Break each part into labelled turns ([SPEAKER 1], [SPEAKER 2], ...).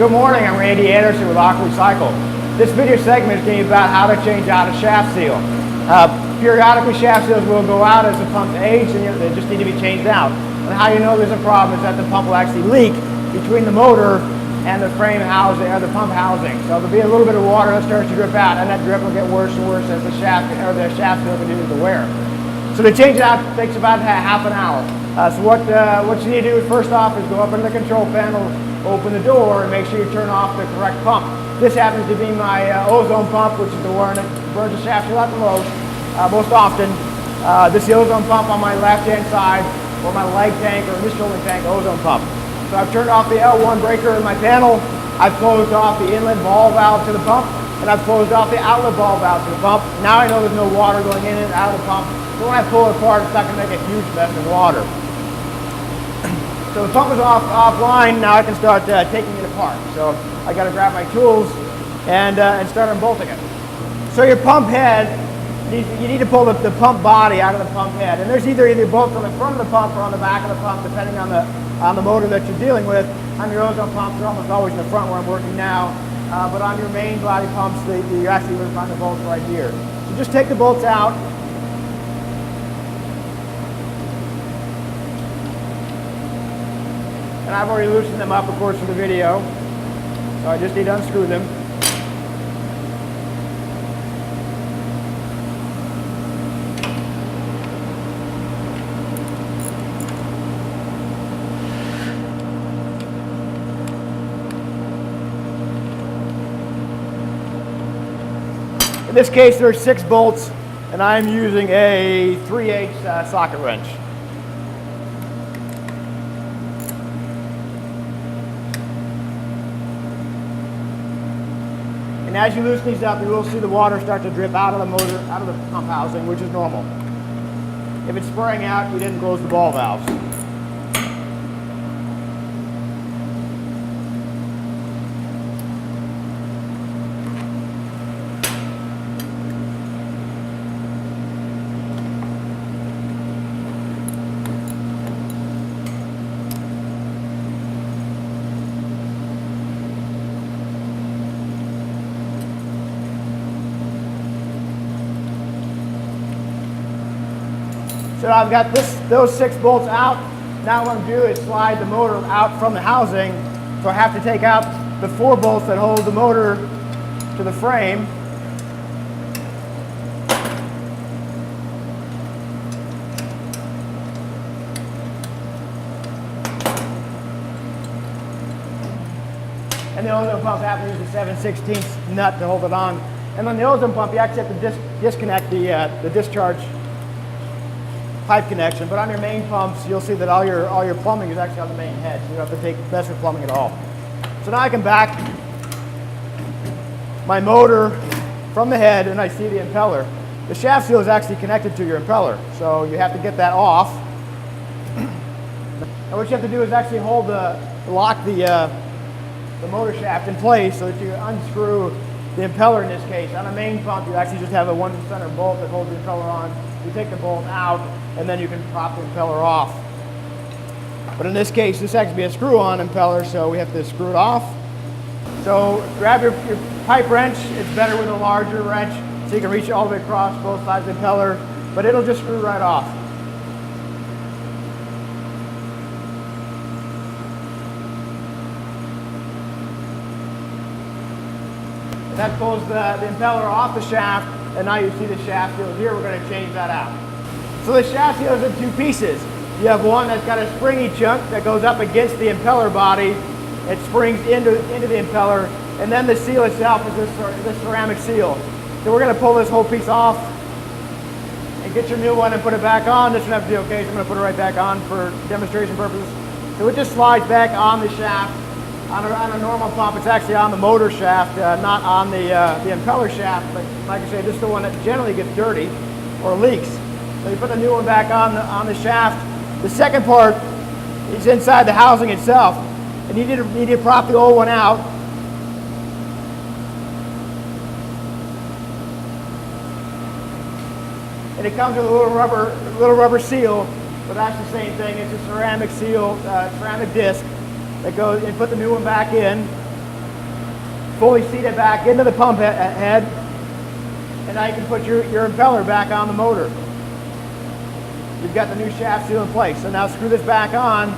[SPEAKER 1] Good morning, I'm Randy Anderson with AquaRecycle. This video segment is going to be about how to change out a shaft seal. Periodically shaft seals will go out as the pumps age and they just need to be changed out. And how you know there's a problem is that the pump will actually leak between the motor and the frame housing or the pump housing. So there'll be a little bit of water that starts to drip out, and that drip will get worse and worse as the shaft seal continues to wear. So to change it out takes about half an hour. So what you need to do first off is go up into the control panel, open the door, and make sure you turn off the correct pump. This happens to be my ozone pump, which is the one that burns the shaft seal out the most often. This is the ozone pump on my left-hand side, or my leg tank, or this shoulder tank ozone pump. So I've turned off the L1 breaker in my panel, I've closed off the inlet ball valve to the pump, and I've closed off the outlet ball valve to the pump. Now I know there's no water going in and out of the pump, so when I pull it apart, it's not going to make a huge mess of water. So the pump is offline, now I can start taking it apart. So I got to grab my tools and start unbolting it. So your pump head, you need to pull the pump body out of the pump head. And there's either bolts on the front of the pump or on the back of the pump, depending on the motor that you're dealing with. On your ozone pumps, they're almost always in the front where I'm working now. But on your main body pumps, you actually will find the bolts right here. So just take the bolts out. And I've already loosened them up, of course, for the video. So I just need to unscrew them. In this case, there are 6 bolts, and I'm using a 3/8 socket wrench. And as you loosen these up, you will see the water start to drip out of the motor, out of the pump housing, which is normal. If it's spraying out, you didn't close the ball valves. So I've got those 6 bolts out. Now what I'm going to do is slide the motor out from the housing. So I have to take out the 4 bolts that hold the motor to the frame. And the ozone pump happens to use a 7/16 nut to hold it on. And on the ozone pump, you actually have to disconnect the discharge pipe connection, but on your main pumps, you'll see that all your plumbing is actually on the main head, so you don't have to mess with plumbing at all. So now I can back my motor from the head, and I see the impeller. The shaft seal is actually connected to your impeller, so you have to get that off. And what you have to do is actually lock the motor shaft in place so that you unscrew the impeller in this case. On a main pump, you actually just have a 1 center bolt that holds the impeller on. You take the bolt out, and then you can prop the impeller off. But in this case, this has to be a screw-on impeller, so we have to screw it off. So grab your pipe wrench. It's better with a larger wrench, so you can reach all the way across both sides of the impeller, but it'll just screw right off. That pulls the impeller off the shaft, and now you see the shaft seal here. We're going to change that out. So the shaft seal is in 2 pieces. You have one that's got a springy chunk that goes up against the impeller body. It springs into the impeller, and then the seal itself is this ceramic seal. So we're going to pull this whole piece off and get your new one and put it back on. This one has to be okay, so I'm going to put it right back on for demonstration purposes. So it just slides back on the shaft. On a normal pump, it's actually on the motor shaft, not on the impeller shaft. But like I say, this is the one that generally gets dirty or leaks. So you put the new one back on the shaft. The second part is inside the housing itself. And you need to prop the old one out. And it comes with a little rubber seal, but that's the same thing. It's a ceramic seal, ceramic disc that goes, and put the new one back in. fully seat it back into the pump head, and now you can put your impeller back on the motor. You've got the new shaft seal in place. So now screw this back on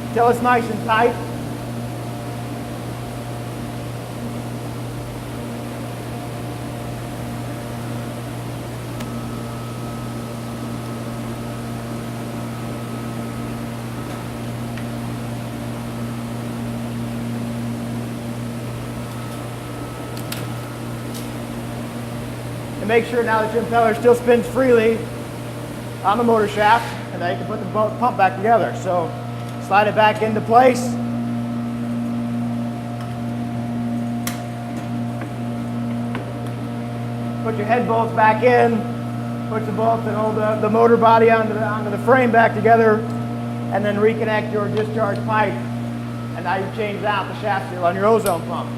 [SPEAKER 1] until it's nice and tight. And make sure now that your impeller still spins freely on the motor shaft, and now you can put the pump back together. So slide it back into place. Put your head bolts back in. Put the bolts and hold the motor body onto the frame back together, and then reconnect your discharge pipe. And now you've changed out the shaft seal on your ozone pump.